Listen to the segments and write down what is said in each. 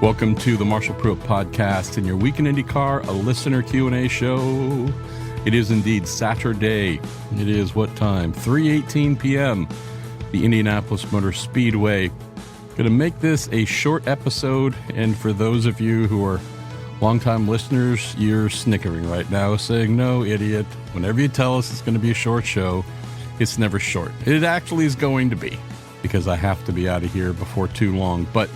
Welcome to the Marshall Pruitt Podcast and your Week in IndyCar, a listener Q&A show. It is indeed Saturday. It is what time? 3:18 p.m. The Indianapolis Motor Speedway. Going to make this a short episode, and for those of you who are longtime listeners, you're snickering right now, saying, "No, idiot. Whenever you tell us it's going to be a short show, it's never short." It actually is going to be, because I have to be out of here before too long. But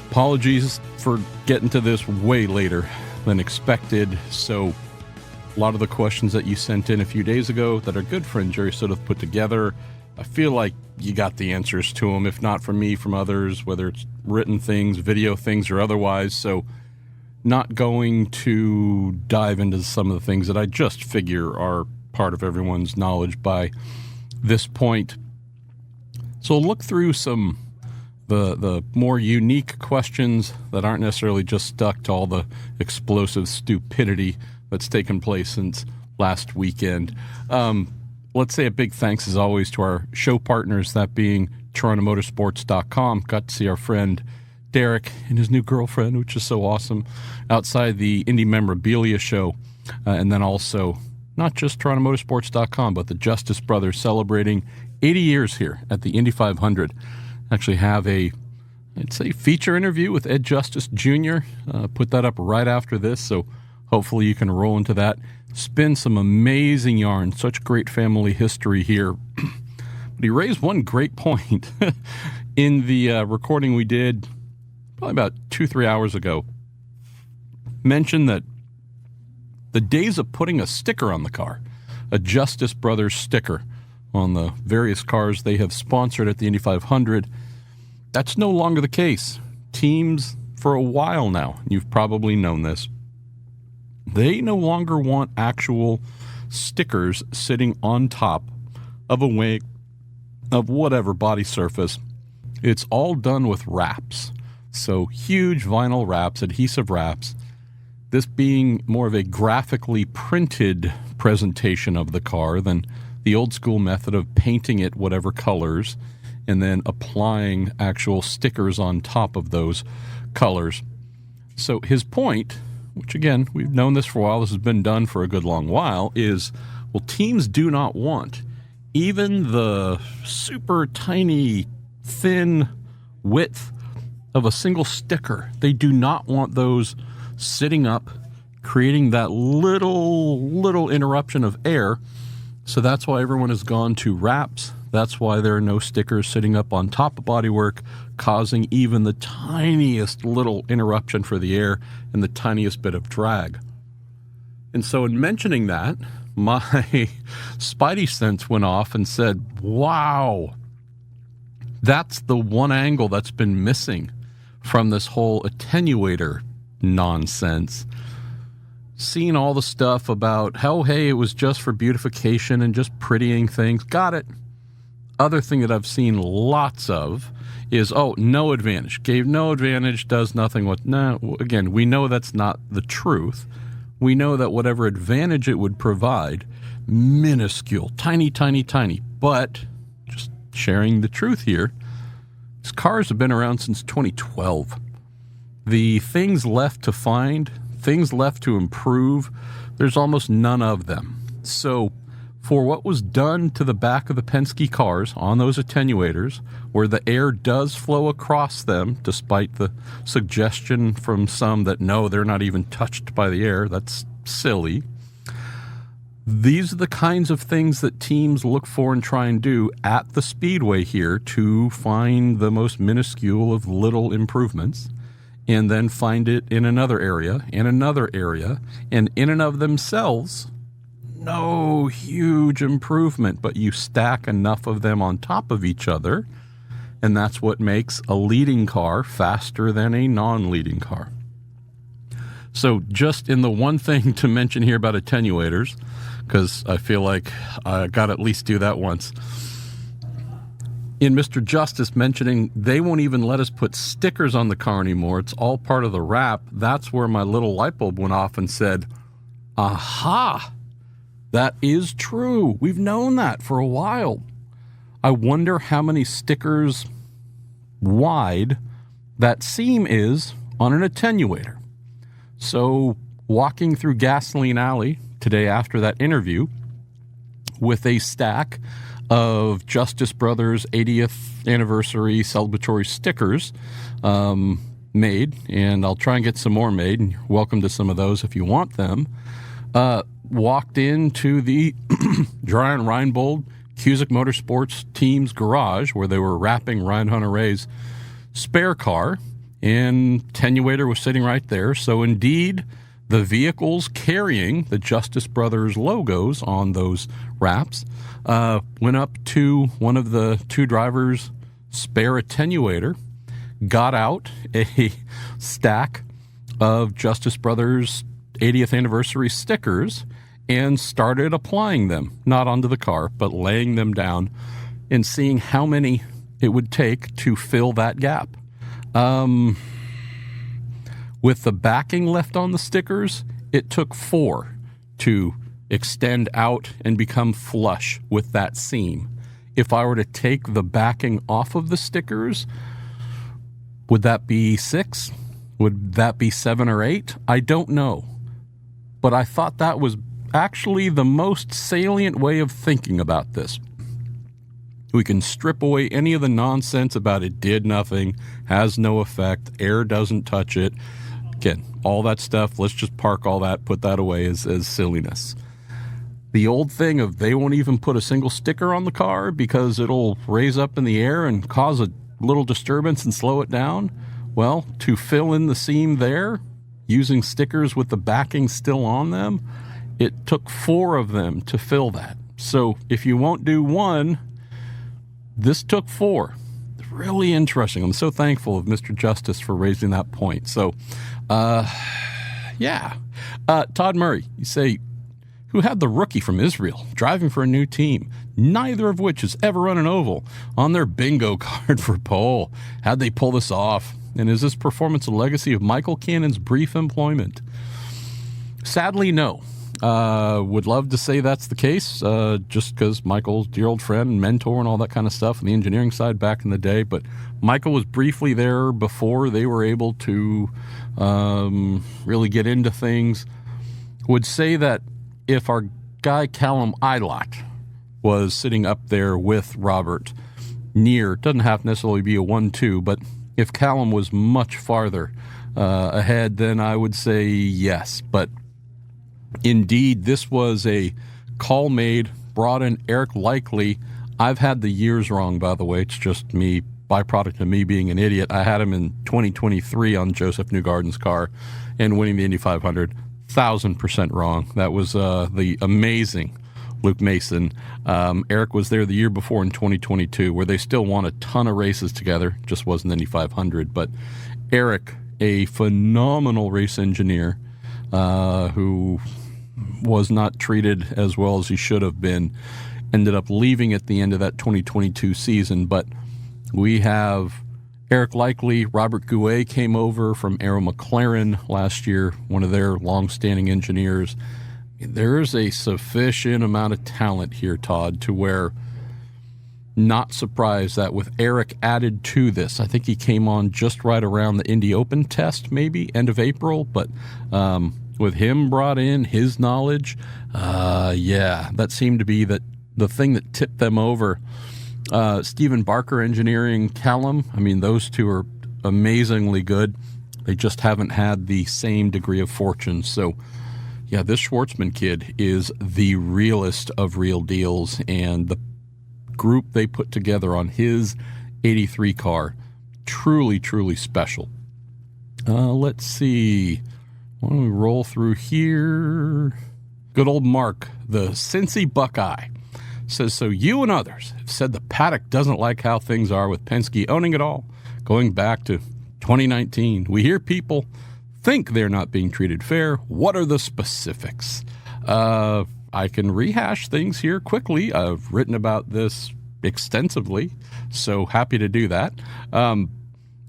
apologies for getting to this way later than expected. So a lot of the questions that you sent in a few days ago that our good friend Jerry Sototh put together, I feel like you got the answers to them, if not from me, from others, whether it's written things, video things, or otherwise. So not going to dive into some of the things that I just figure are part of everyone's knowledge by this point. So I'll look through some the more unique questions that aren't necessarily just stuck to all the explosive stupidity that's taken place since last weekend. Let's say a big thanks, as always, to our show partners, that being TorontoMotorsports.com. Got to see our friend Derek and his new girlfriend, which is so awesome, outside the Indy memorabilia show. And then also, not just TorontoMotorsports.com, but the Justice Brothers celebrating 80 years here at the Indy 500. Actually have I'd say feature interview with Ed Justice Jr. Put that up right after this, so hopefully you can roll into that. Spin some amazing yarn, such great family history here. But he raised one great point in the recording we did probably about 2-3 hours ago. Mentioned that the days of putting a sticker on the car, a Justice Brothers sticker on the various cars they have sponsored at the Indy 500, that's no longer the case. Teams, for a while now, you've probably known this, they no longer want actual stickers sitting on top of a wing of whatever body surface. It's all done with wraps. So huge vinyl wraps, adhesive wraps, this being more of a graphically printed presentation of the car than the old school method of painting it whatever colors and then applying actual stickers on top of those colors. So his point, which again, we've known this for a while, this has been done for a good long while, is, well, teams do not want even the super tiny, thin width of a single sticker. They do not want those sitting up, creating that little interruption of air. So that's why everyone has gone to wraps. That's why there are no stickers sitting up on top of bodywork, causing even the tiniest little interruption for the air and the tiniest bit of drag. And so in mentioning that, my spidey sense went off and said, wow, that's the one angle that's been missing from this whole attenuator nonsense. Seen all the stuff about how, hey, it was just for beautification and just prettying things. Got it. Other thing that I've seen lots of is, no advantage. Gave no advantage, does nothing with... No, again, we know that's not the truth. We know that whatever advantage it would provide, minuscule, tiny, but just sharing the truth here, these cars have been around since 2012. The things left to find, things left to improve, there's almost none of them. So for what was done to the back of the Penske cars on those attenuators, where the air does flow across them, despite the suggestion from some that no, they're not even touched by the air, that's silly. These are the kinds of things that teams look for and try and do at the Speedway here to find the most minuscule of little improvements, and then find it in another area, and in and of themselves, no huge improvement, but you stack enough of them on top of each other, and that's what makes a leading car faster than a non-leading car. So just in the one thing to mention here about attenuators, because I feel like I got to at least do that once, in Mr. Justice mentioning they won't even let us put stickers on the car anymore, it's all part of the wrap, that's where my little light bulb went off and said, aha, that is true. We've known that for a while. I wonder how many stickers wide that seam is on an attenuator. So walking through Gasoline Alley today after that interview with a stack of Justice Brothers 80th anniversary celebratory stickers made, and I'll try and get some more made, and you're welcome to some of those if you want them. Walked into the Brian Reinbold Cusick Motorsports team's garage where they were wrapping Ryan Hunter-Reay's spare car, and attenuator was sitting right there. So indeed, the vehicles carrying the Justice Brothers logos on those wraps went up to one of the two drivers' spare attenuator, got out a stack of Justice Brothers 80th anniversary stickers, and started applying them, not onto the car, but laying them down and seeing how many it would take to fill that gap. With the backing left on the stickers, it took 4 to extend out and become flush with that seam. If I were to take the backing off of the stickers, would that be 6? Would that be 7 or 8? I don't know. But I thought that was actually the most salient way of thinking about this. We can strip away any of the nonsense about it did nothing, has no effect, air doesn't touch it. Again, all that stuff, let's just park all that, put that away as silliness. The old thing of they won't even put a single sticker on the car because it'll raise up in the air and cause a little disturbance and slow it down. Well, to fill in the seam there, using stickers with the backing still on them, it took 4 of them to fill that. So if you won't do 1, this took 4. Really interesting. I'm so thankful of Mr. Justice for raising that point. So, yeah. Todd Murray, you say, who had the rookie from Israel driving for a new team, neither of which has ever run an oval, on their bingo card for pole? How'd they pull this off? And is this performance a legacy of Michael Cannon's brief employment? Sadly, no. Would love to say that's the case, just because Michael's dear old friend and mentor and all that kind of stuff on the engineering side back in the day. But Michael was briefly there before they were able to really get into things. Would say that if our guy Callum Eilert was sitting up there with Robert near, doesn't have to necessarily be a 1-2, but if Callum was much farther ahead, then I would say yes. But indeed, this was a call made, brought in Eric Likely. I've had the years wrong, by the way. It's just me, byproduct of me being an idiot. I had him in 2023 on Joseph Newgarden's car and winning the Indy 500. 1,000% wrong. That was the amazing Luke Mason. Eric was there the year before in 2022, where they still won a ton of races together. Just wasn't Indy 500. But Eric, a phenomenal race engineer who was not treated as well as he should have been, ended up leaving at the end of that 2022 season. But we have Eric Likely, Robert Gouet came over from Arrow McLaren last year, one of their long-standing engineers. There is a sufficient amount of talent here, Todd, to where not surprised that with Eric added to this, I think he came on just right around the Indy Open test, maybe end of April, but with him brought in, his knowledge, that seemed to be the thing that tipped them over. Stephen Barker engineering, Callum, I mean, those two are amazingly good. They just haven't had the same degree of fortune. So, yeah, this Schwartzman kid is the realest of real deals, and the group they put together on his 83 car, truly, truly special. Let's see. Why don't we roll through here? Good old Mark, the Cincy Buckeye, says, so you and others have said the paddock doesn't like how things are with Penske owning it all. Going back to 2019, we hear people think they're not being treated fair. What are the specifics? I can rehash things here quickly. I've written about this extensively, so happy to do that.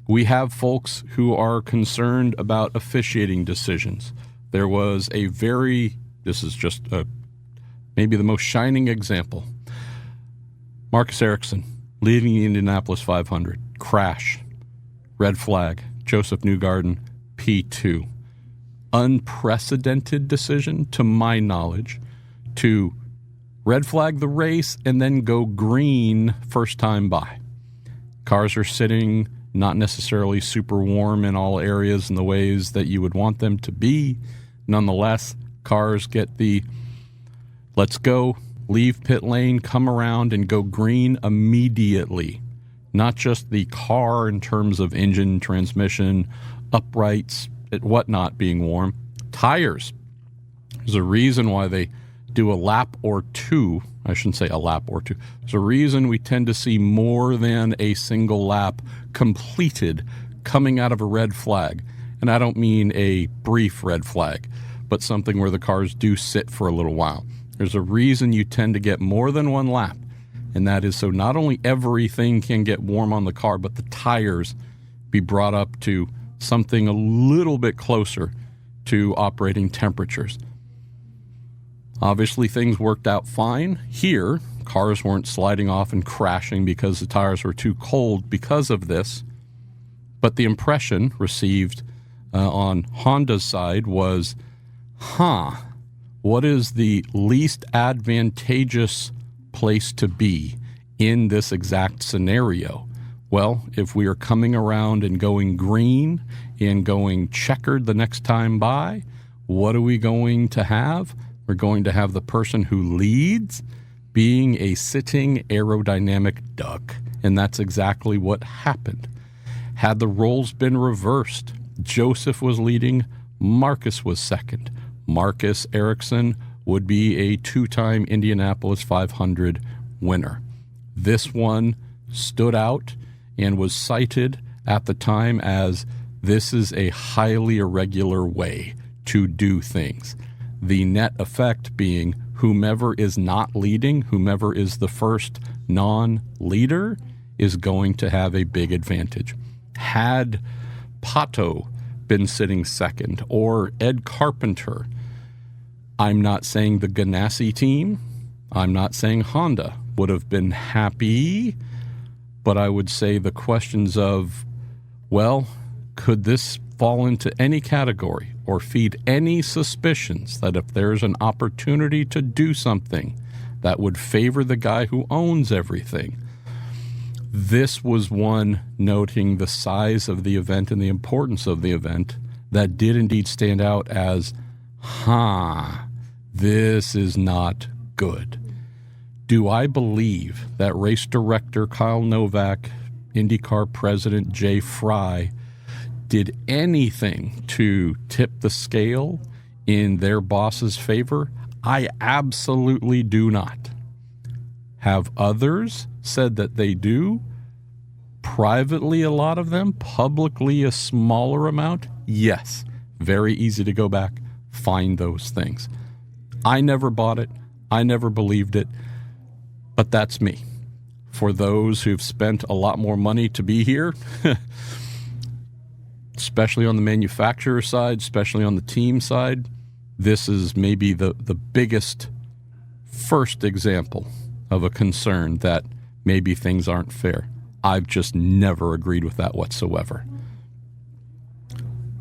We have folks who are concerned about officiating decisions. There was this is just maybe the most shining example. Marcus Ericsson leading the Indianapolis 500, crash, red flag, Joseph Newgarden, P2. Unprecedented decision, to my knowledge, to red flag the race and then go green first time by. Cars are sitting not necessarily super warm in all areas in the ways that you would want them to be. Nonetheless, cars get the let's go, leave pit lane, come around and go green immediately. Not just the car in terms of engine, transmission, uprights, and whatnot being warm. Tires. There's a reason why they do a lap or two. I shouldn't say a lap or two. There's a reason we tend to see more than a single lap completed coming out of a red flag. And I don't mean a brief red flag, but something where the cars do sit for a little while. There's a reason you tend to get more than one lap, and that is so not only everything can get warm on the car, but the tires be brought up to something a little bit closer to operating temperatures. Obviously, things worked out fine. Here, cars weren't sliding off and crashing because the tires were too cold because of this. But the impression received on Honda's side was, what is the least advantageous place to be in this exact scenario? Well, if we are coming around and going green and going checkered the next time by, what are we going to have? We're going to have the person who leads being a sitting aerodynamic duck. And that's exactly what happened. Had the roles been reversed, Joseph was leading, Marcus was second. Marcus Ericsson would be a two-time Indianapolis 500 winner. This one stood out and was cited at the time as this is a highly irregular way to do things. The net effect being whomever is not leading, whomever is the first non-leader, is going to have a big advantage. Had Pato been sitting second or Ed Carpenter, I'm not saying the Ganassi team, I'm not saying Honda would have been happy, but I would say the questions of, well, could this fall into any category or feed any suspicions that if there's an opportunity to do something that would favor the guy who owns everything? This was one noting the size of the event and the importance of the event that did indeed stand out as, this is not good. Do I believe that race director Kyle Novak, IndyCar president Jay Fry, did anything to tip the scale in their boss's favor? I absolutely do not. Have others said that they do? Privately, a lot of them. Publicly, a smaller amount? Yes. Very easy to go back, find those things. I never bought it. I never believed it. But that's me. For those who've spent a lot more money to be here, especially on the manufacturer side, especially on the team side, this is maybe the biggest first example of a concern that maybe things aren't fair. I've just never agreed with that whatsoever.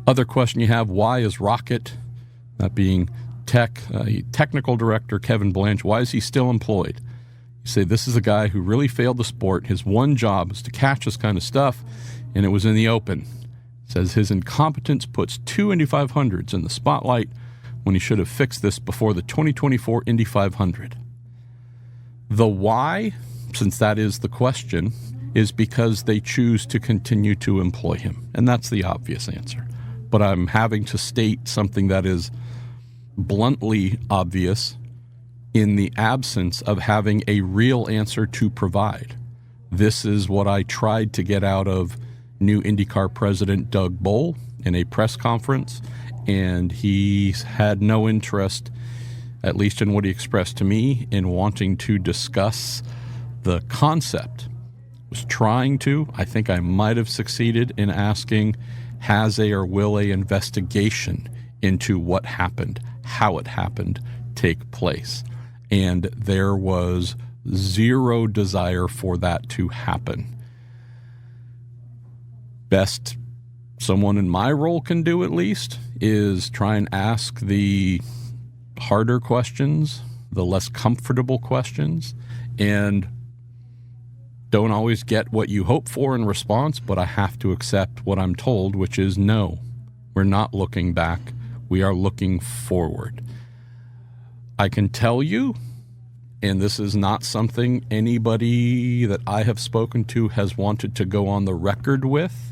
Other question you have, why is Rocket, that being technical director Kevin Blanche, why is he still employed? You say this is a guy who really failed the sport. His one job was to catch this kind of stuff, and it was in the open. Says his incompetence puts two Indy 500s in the spotlight when he should have fixed this before the 2024 Indy 500. The why, since that is the question, is because they choose to continue to employ him. And that's the obvious answer. But I'm having to state something that is bluntly obvious in the absence of having a real answer to provide. This is what I tried to get out of new IndyCar president Doug Boll in a press conference, and he had no interest, at least in what he expressed to me, in wanting to discuss the concept. Was trying to, I think I might have succeeded in asking, has a or will a investigation into what happened, how it happened, take place? And there was zero desire for that to happen. best someone in my role can do, at least, is try and ask the harder questions, the less comfortable questions, and don't always get what you hope for in response, but I have to accept what I'm told, which is no, we're not looking back. We are looking forward. I can tell you, and this is not something anybody that I have spoken to has wanted to go on the record with.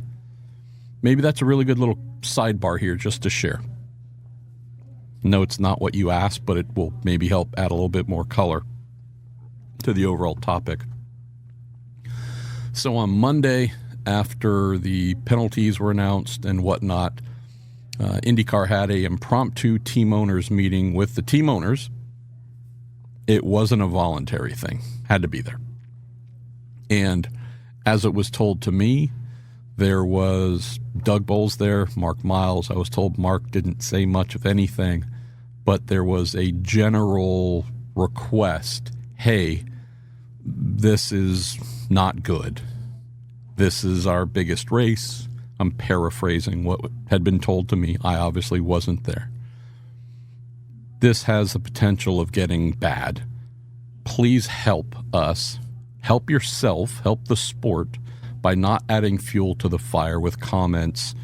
Maybe that's a really good little sidebar here just to share. No, it's not what you asked, but it will maybe help add a little bit more color to the overall topic. So on Monday, after the penalties were announced and whatnot, IndyCar had an impromptu team owners meeting with the team owners. It wasn't a voluntary thing. Had to be there. And as it was told to me, there was Doug Bowles there, Mark Miles. I was told Mark didn't say much of anything, but there was a general request, hey, this is not good. This is our biggest race. I'm paraphrasing what had been told to me. I obviously wasn't there. This has the potential of getting bad. Please help us. Help yourself. Help the sport by not adding fuel to the fire with comments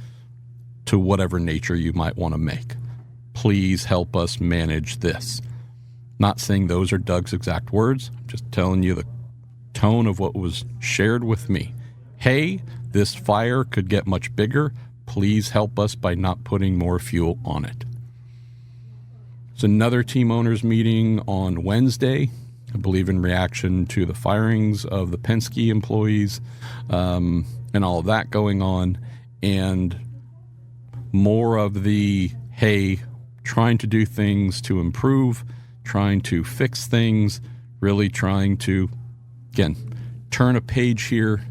to whatever nature you might want to make. Please help us manage this. Not saying those are Doug's exact words. I'm just telling you the tone of what was shared with me. Hey, this fire could get much bigger. Please help us by not putting more fuel on it. It's another team owners meeting on Wednesday, I believe in reaction to the firings of the Penske employees and all of that going on, and more of the, hey, trying to do things to improve, trying to fix things, really trying to, again, turn a page here.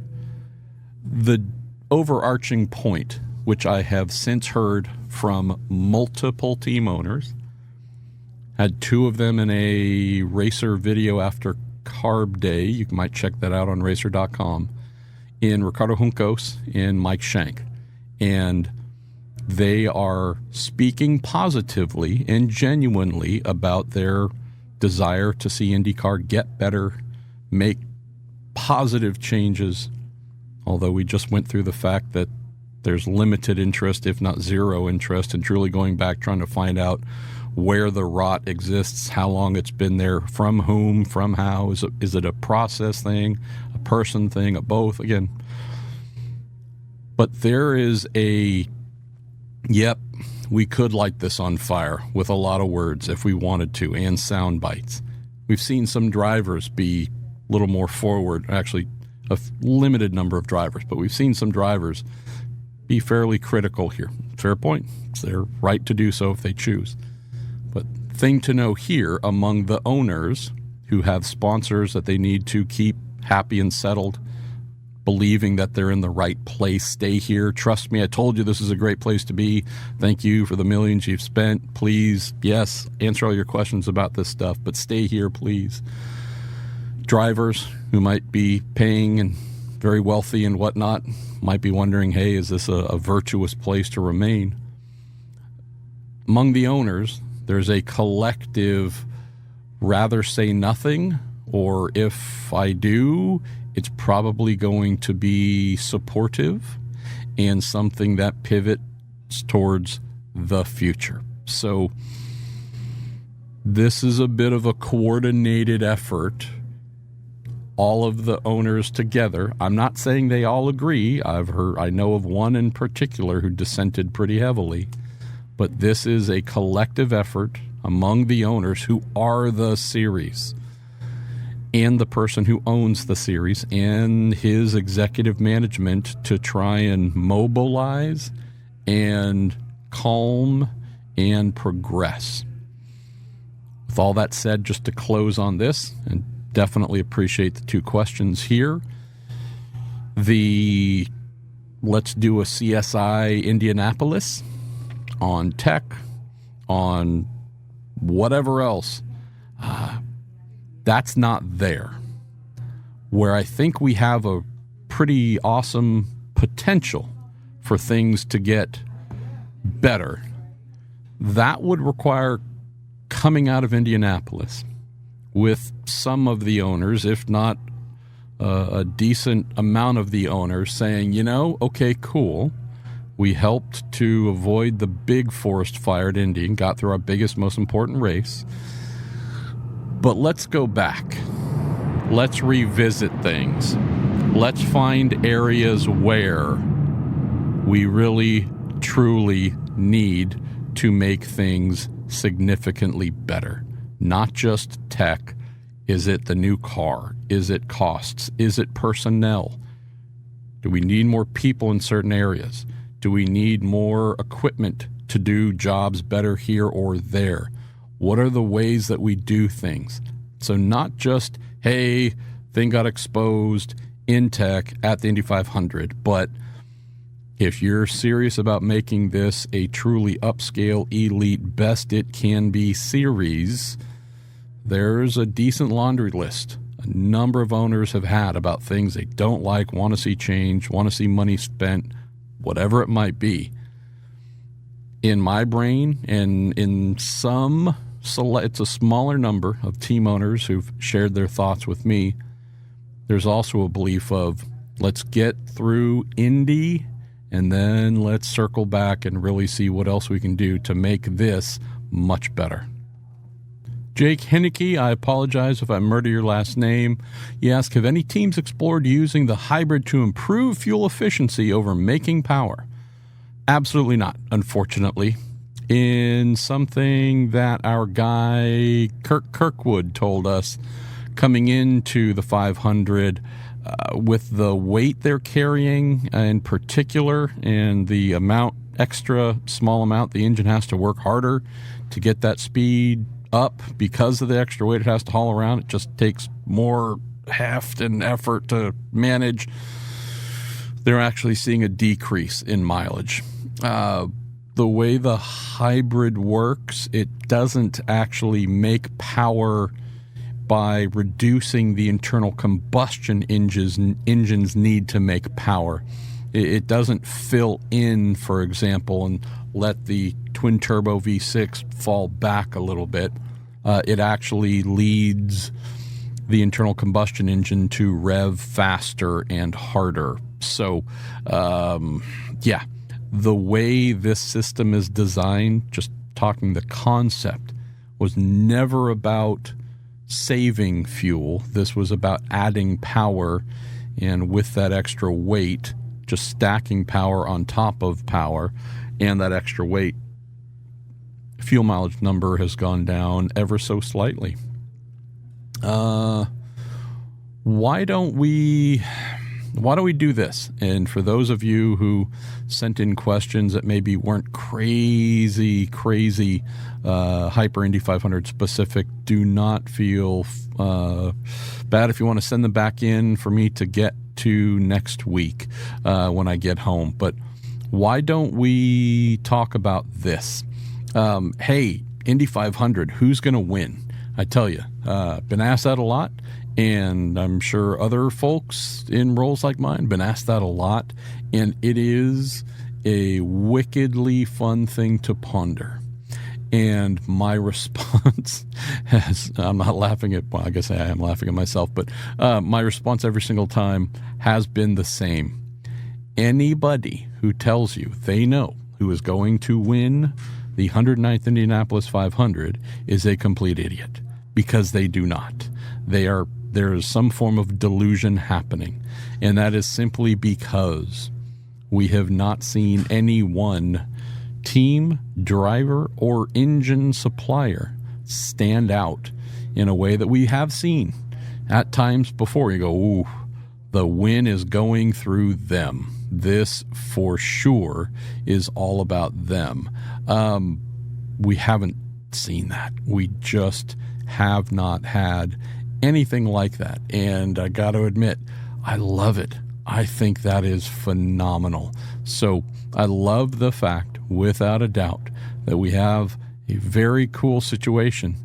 The overarching point, which I have since heard from multiple team owners, had two of them in a racer video after Carb Day. You might check that out on racer.com. In Ricardo Juncos and Mike Shank. And they are speaking positively and genuinely about their desire to see IndyCar get better, make positive changes. Although we just went through the fact that there's limited interest, if not zero interest, in truly going back, trying to find out where the rot exists, how long it's been there, from whom, from how. Is it a process thing, a person thing, a both? Again, but there is a, yep, we could light this on fire with a lot of words if we wanted to, and sound bites. We've seen some drivers be a little more forward, actually a limited number of drivers, but we've seen some drivers be fairly critical here. Fair point. It's their right to do so if they choose. But thing to know here, among the owners who have sponsors that they need to keep happy and settled, believing that they're in the right place, stay here. Trust me, I told you this is a great place to be. Thank you for the millions you've spent. Please, yes, answer all your questions about this stuff, but stay here, please. Drivers who might be paying and very wealthy and whatnot might be wondering, hey, is this a virtuous place to remain? Among the owners, there's a collective rather say nothing, or if I do, it's probably going to be supportive and something that pivots towards the future. So this is a bit of a coordinated effort, all of the owners together. I'm not saying they all agree. I know of one in particular who dissented pretty heavily. But this is a collective effort among the owners who are the series, and the person who owns the series and his executive management to try and mobilize and calm and progress. With all that said, just to close on this, and definitely appreciate the two questions here. Let's do a CSI Indianapolis on tech, on whatever else, that's not there. Where I think we have a pretty awesome potential for things to get better, that would require coming out of Indianapolis with some of the owners, if not a decent amount of the owners, saying, okay, cool. We helped to avoid the big forest fire at Indy and got through our biggest, most important race. But let's go back. Let's revisit things. Let's find areas where we really, truly need to make things significantly better. Not just tech. Is it the new car? Is it costs? Is it personnel? Do we need more people in certain areas? Do we need more equipment to do jobs better here or there? What are the ways that we do things? So not just, hey, thing got exposed in tech at the Indy 500, but if you're serious about making this a truly upscale, elite, best it can be series, there's a decent laundry list a number of owners have had about things they don't like, want to see change, want to see money spent, whatever it might be. In my brain, and in some it's a smaller number of team owners who've shared their thoughts with me, there's also a belief of, let's get through Indy and then let's circle back and really see what else we can do to make this much better. Jake Henneke, I apologize if I murder your last name. You ask, have any teams explored using the hybrid to improve fuel efficiency over making power? Absolutely not, unfortunately. In something that our guy Kirk Kirkwood told us coming into the 500, with the weight they're carrying in particular and the extra small amount the engine has to work harder to get that speed up because of the extra weight it has to haul around. It just takes more heft and effort to manage. They're actually seeing a decrease in mileage. The way the hybrid works, it doesn't actually make power by reducing the internal combustion engines need to make power. It doesn't fill in, for example, and let the twin-turbo V6 fall back a little bit. It actually leads the internal combustion engine to rev faster and harder. So, the way this system is designed, just talking the concept, was never about saving fuel. This was about adding power, and with that extra weight, just stacking power on top of power, and that extra weight, fuel mileage number has gone down ever so slightly. Why don't we do this? And for those of you who sent in questions that maybe weren't crazy Hyper Indy 500 specific, do not feel bad if you want to send them back in for me to get to next week when I get home. But why don't we talk about this? Hey, Indy 500, who's going to win? I tell you, been asked that a lot. And I'm sure other folks in roles like mine been asked that a lot. And it is a wickedly fun thing to ponder. And my response I'm not laughing at, well, I guess I am laughing at myself, but my response every single time has been the same. Anybody who tells you they know who is going to win the 109th Indianapolis 500 is a complete idiot, because they do not. There is some form of delusion happening, and that is simply because we have not seen any one team, driver, or engine supplier stand out in a way that we have seen at times before. You go, ooh, the win is going through them. This for sure is all about them. We haven't seen that. We just have not had anything like that. And I got to admit, I love it. I think that is phenomenal. So I love the fact, without a doubt, that we have a very cool situation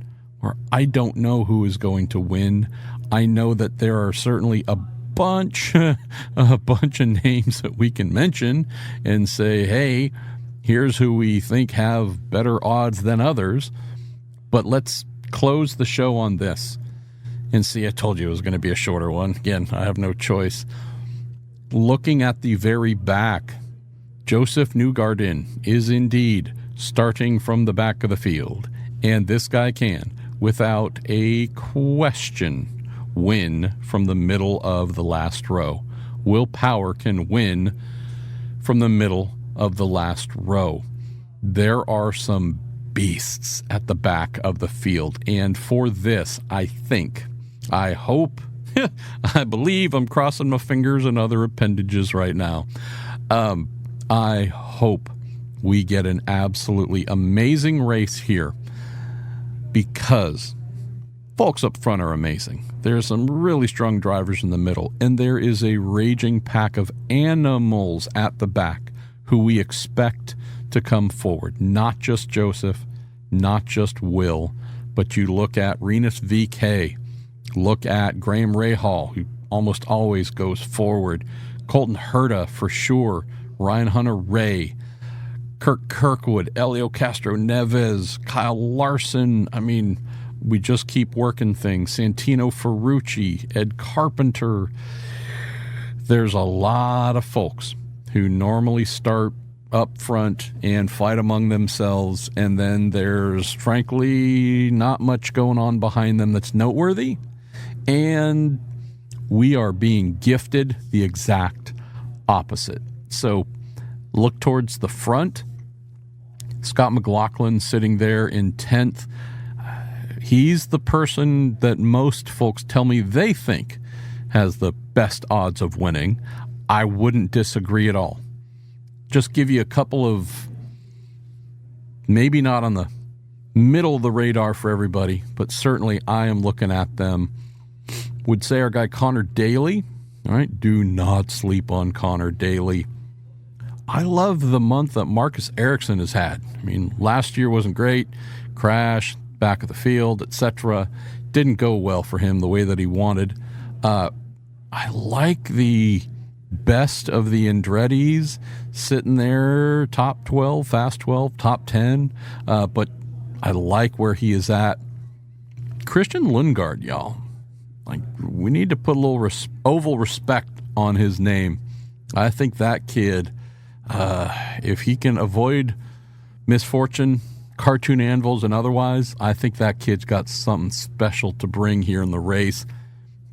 where I don't know who is going to win. I know that there are certainly a bunch of names that we can mention and say, hey, here's who we think have better odds than others. But let's close the show on this. And see, I told you it was going to be a shorter one. Again, I have no choice. Looking at the very back, Joseph Newgarden is indeed starting from the back of the field. And this guy can, without a question, win from the middle of the last row. Will Power can win from the middle of the last row. There are some beasts at the back of the field. And for this, I hope, I believe, I'm crossing my fingers and other appendages right now. I hope we get an absolutely amazing race here because folks up front are amazing. There's some really strong drivers in the middle, and there is a raging pack of animals at the back who we expect to come forward. Not just Joseph, not just Will, but you look at Renus VK, look at Graham Rahal, who almost always goes forward, Colton Herta for sure, Ryan Hunter-Ray, Kirk Kirkwood, Elio Castro Neves, Kyle Larson. I mean, we just keep working things. Santino Ferrucci, Ed Carpenter. There's a lot of folks who normally start up front and fight among themselves, and then there's, frankly, not much going on behind them that's noteworthy. And we are being gifted the exact opposite. So look towards the front. Scott McLaughlin sitting there in 10th. He's the person that most folks tell me they think has the best odds of winning. I wouldn't disagree at all. Just give you a couple of, maybe not on the middle of the radar for everybody, but certainly I am looking at them. Would say our guy Connor Daly. All right, do not sleep on Connor Daly. I love the month that Marcus Ericsson has had. I mean, last year wasn't great. Crash, back of the field, etc. Didn't go well for him the way that he wanted. I like the best of the Andretti's sitting there, top 12, fast 12, top 10. But I like where he is at. Christian Lundgaard, y'all. Like, we need to put a little oval respect on his name. I think that kid, if he can avoid misfortune, cartoon anvils, and otherwise, I think that kid's got something special to bring here in the race.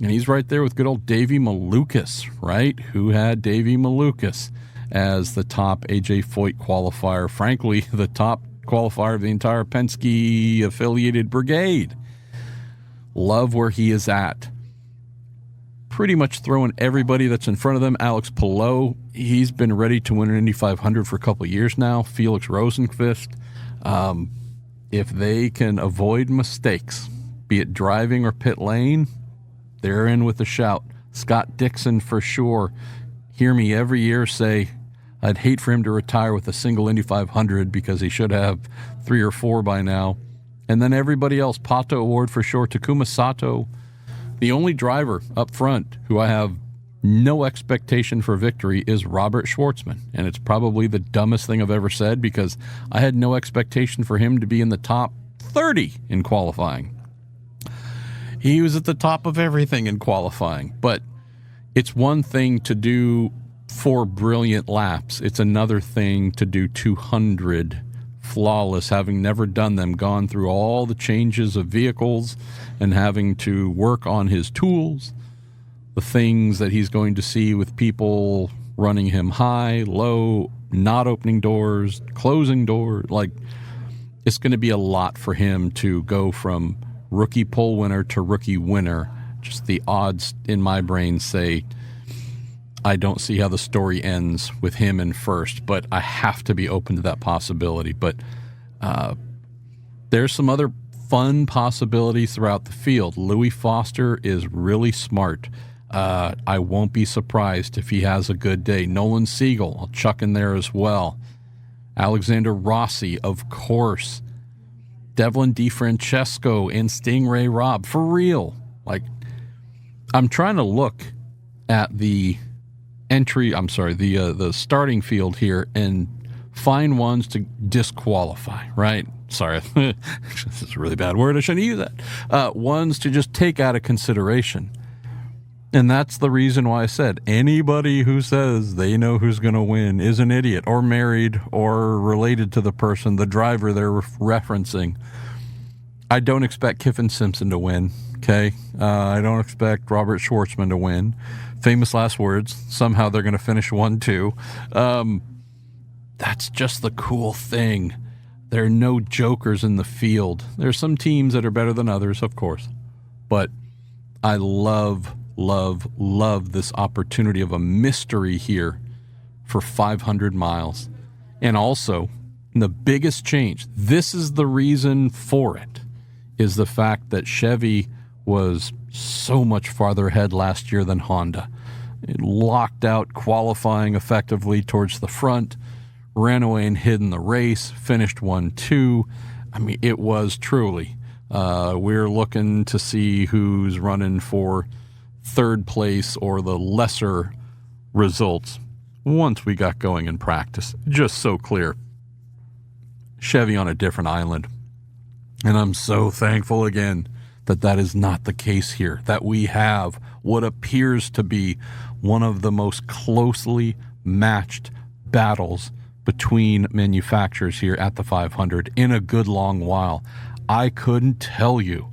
And he's right there with good old Davey Malukas, right? Who had Davey Malukas as the top AJ Foyt qualifier. Frankly, the top qualifier of the entire Penske affiliated brigade. Love where he is at. Pretty much throwing everybody that's in front of them. Alex Palou, he's been ready to win an Indy 500 for a couple of years now. Felix Rosenqvist. If they can avoid mistakes, be it driving or pit lane, they're in with a shout. Scott Dixon for sure. Hear me every year say, I'd hate for him to retire with a single Indy 500 because he should have 3 or 4 by now. And then everybody else, Pato Award for sure, Takuma Sato. The only driver up front who I have no expectation for victory is Robert Schwartzman. And it's probably the dumbest thing I've ever said because I had no expectation for him to be in the top 30 in qualifying. He was at the top of everything in qualifying. But it's one thing to do 4 brilliant laps. It's another thing to do 200 flawless, having never done them, gone through all the changes of vehicles and having to work on his tools, the things that he's going to see with people running him high, low, not opening doors, closing doors. Like, it's going to be a lot for him to go from rookie pole winner to rookie winner. Just the odds in my brain say I don't see how the story ends with him in first, but I have to be open to that possibility. But there's some other fun possibilities throughout the field. Louis Foster is really smart. I won't be surprised if he has a good day. Nolan Siegel, I'll chuck in there as well. Alexander Rossi, of course. Devlin DeFrancesco and Stingray Robb. For real. Like, I'm trying to look at the the starting field here and find ones to disqualify, right? Sorry, this is a really bad word. I shouldn't use that. Ones to just take out of consideration. And that's the reason why I said anybody who says they know who's going to win is an idiot or married or related to the person, the driver they're referencing. I don't expect Kiffin Simpson to win, okay? I don't expect Robert Schwartzman to win. Famous last words. Somehow they're going to finish 1-2. That's just the cool thing. There are no jokers in the field. There's some teams that are better than others, of course. But I love this opportunity of a mystery here for 500 miles. And also, the biggest change, this is the reason for it, is the fact that Chevy was so much farther ahead last year than Honda. It locked out qualifying effectively towards the front, ran away and hid in the race, finished 1-2. I mean, it was truly. We're looking to see who's running for third place or the lesser results once we got going in practice. Just so clear. Chevy on a different island. And I'm so thankful again that that is not the case here, that we have what appears to be one of the most closely matched battles between manufacturers here at the 500 in a good long while. I couldn't tell you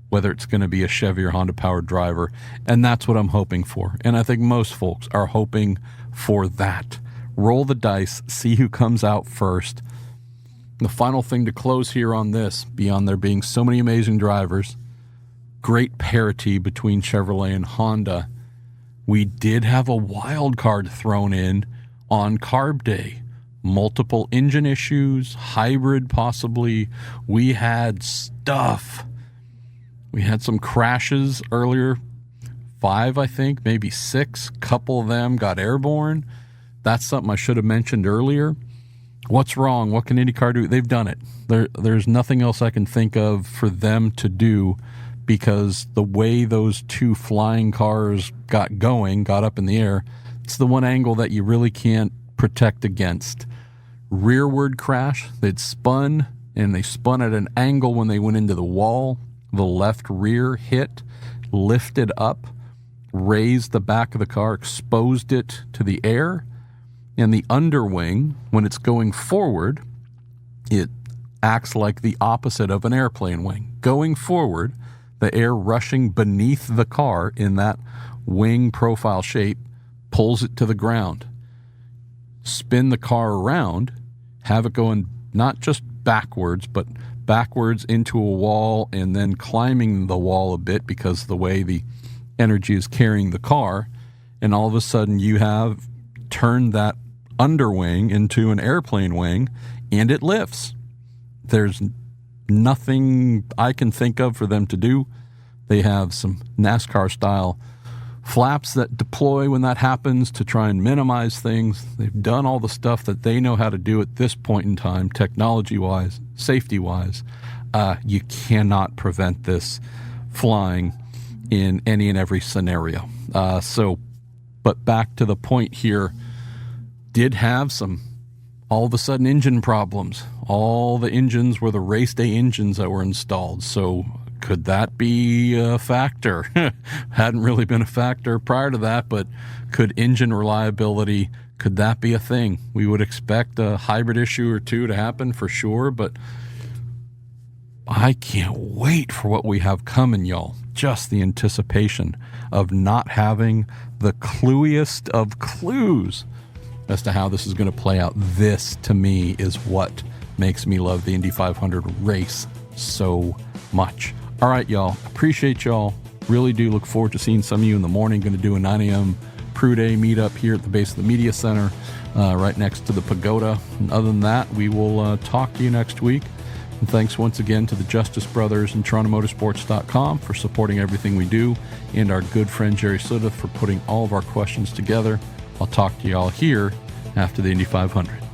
whether it's going to be a Chevy or Honda powered driver, and that's what I'm hoping for. And I think most folks are hoping for that. Roll the dice, see who comes out first. The final thing to close here on this, beyond there being so many amazing drivers, great parity between Chevrolet and Honda, we did have a wild card thrown in on Carb Day. Multiple engine issues, hybrid possibly. We had stuff. We had some crashes earlier, 5, I think, maybe 6. Couple of them got airborne. That's something I should have mentioned earlier. What's wrong? What can IndyCar do? They've done it. There's nothing else I can think of for them to do, because the way those 2 flying cars got up in the air, it's the one angle that you really can't protect against. Rearward crash, they'd spun, and they spun at an angle when they went into the wall. The left rear hit, lifted up, raised the back of the car, exposed it to the air, and the underwing, when it's going forward, it acts like the opposite of an airplane wing. Going forward, the air rushing beneath the car in that wing profile shape pulls it to the ground. Spin the car around, have it going not just backwards, but backwards into a wall and then climbing the wall a bit because of the way the energy is carrying the car. And all of a sudden you have turned that underwing into an airplane wing, and it lifts. There's nothing I can think of for them to do. They have some NASCAR-style flaps that deploy when that happens to try and minimize things. They've done all the stuff that they know how to do at this point in time, technology-wise, safety-wise. You cannot prevent this flying in any and every scenario. But back to the point here, did have some all of a sudden engine problems. All the engines were the race day engines that were installed. So could that be a factor? Hadn't really been a factor prior to that, but could engine reliability, could that be a thing? We would expect a hybrid issue or two to happen for sure, but I can't wait for what we have coming, y'all. Just the anticipation of not having the clueiest of clues as to how this is going to play out. This, to me, is what makes me love the Indy 500 race so much. All right, y'all. Appreciate y'all. Really do look forward to seeing some of you in the morning. Going to do a 9 a.m. Crew Day meetup here at the base of the Media Center, right next to the Pagoda. And other than that, we will talk to you next week. And thanks once again to the Justice Brothers and TorontoMotorsports.com for supporting everything we do, and our good friend Jerry Sudduth for putting all of our questions together. I'll talk to y'all here after the Indy 500.